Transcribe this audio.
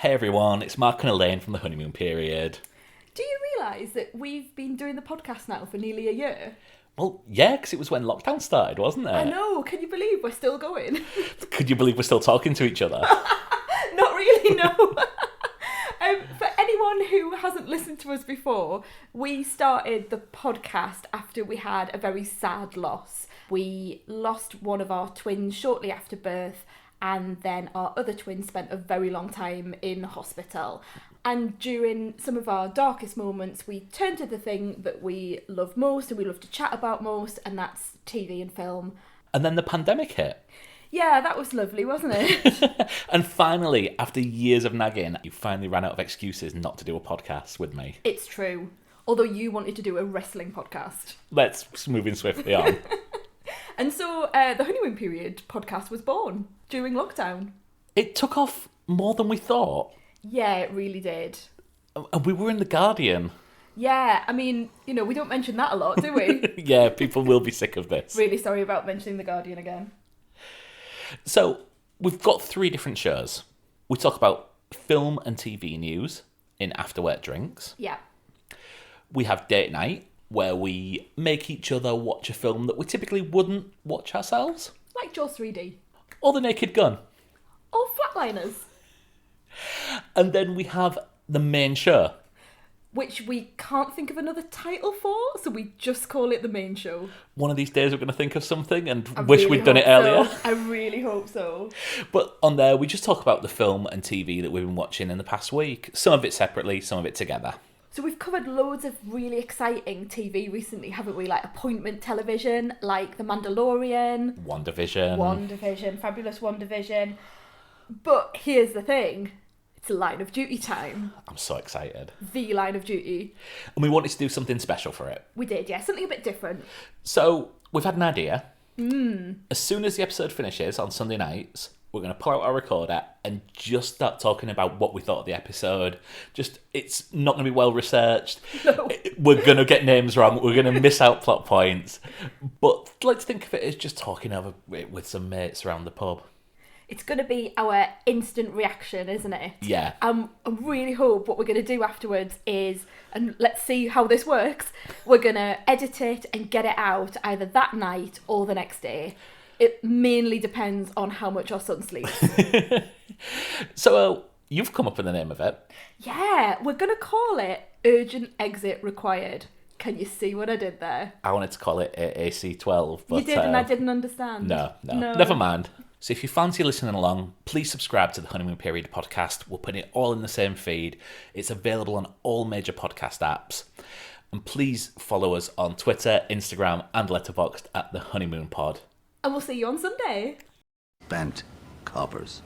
Hey everyone, it's Mark and Elaine from the honeymoon period. Do you realise that we've been doing the podcast now for nearly a year? Well, yeah, because it was when lockdown started, wasn't it? I know, can you believe we're still going? Could you believe we're still talking to each other? Not really, no. For anyone who hasn't listened to us before, we started the podcast after we had a very sad loss. We lost one of our twins shortly after birth, and then our other twin spent a very long time in hospital. And during some of our darkest moments, we turned to the thing that we love most and we love to chat about most, and that's TV and film. And then the pandemic hit. Yeah, that was lovely, wasn't it? And finally, after years of nagging, you finally ran out of excuses not to do a podcast with me. It's true. Although you wanted to do a wrestling podcast. Let's move in swiftly on. And so the honeymoon period podcast was born during lockdown. It took off more than we thought. Yeah, it really did. And we were in The Guardian. Yeah, I mean, we don't mention that a lot, do we? Yeah, people will be sick of this. Really sorry about mentioning The Guardian again. So, we've got 3 different shows. We talk about film and TV news in After Work Drinks. Yeah. We have Date Night, where we make each other watch a film that we typically wouldn't watch ourselves. Like Jaws 3D. Or The Naked Gun. Or Flatliners. And then we have the main show. Which we can't think of another title for, so we just call it the main show. One of these days we're going to think of something and I wish really we'd done it hope earlier. so. I really hope so. But on there, we just talk about the film and TV that we've been watching in the past week. Some of it separately, some of it together. So we've covered loads of really exciting TV recently, haven't we? Like appointment television, like The Mandalorian. WandaVision. Fabulous WandaVision. But here's the thing. It's Line of Duty time. I'm so excited. The Line of Duty. And we wanted to do something special for it. We did, yeah. Something a bit different. So, we've had an idea. As soon as the episode finishes on Sunday nights, we're going to pull out our recorder and just start talking about what we thought of the episode. It's not going to be well researched. No. We're going to get names wrong. We're going to miss out plot points. But let's think of it as just talking over it with some mates around the pub. It's going to be our instant reaction, isn't it? Yeah. I really hope what we're going to do afterwards is, and let's see how this works, we're going to edit it and get it out either that night or the next day. It mainly depends on how much our son sleeps. So, you've come up with the name of it. Yeah, we're going to call it Urgent Exit Required. Can you see what I did there? I wanted to call it AC12, but... You did, and I didn't understand. No. Never mind. So if you fancy listening along, please subscribe to the Honeymoon Period podcast. We'll put it all in the same feed. It's available on all major podcast apps. And please follow us on Twitter, Instagram, and Letterboxd at The Honeymoon Pod. And we'll see you on Sunday. Bent coppers.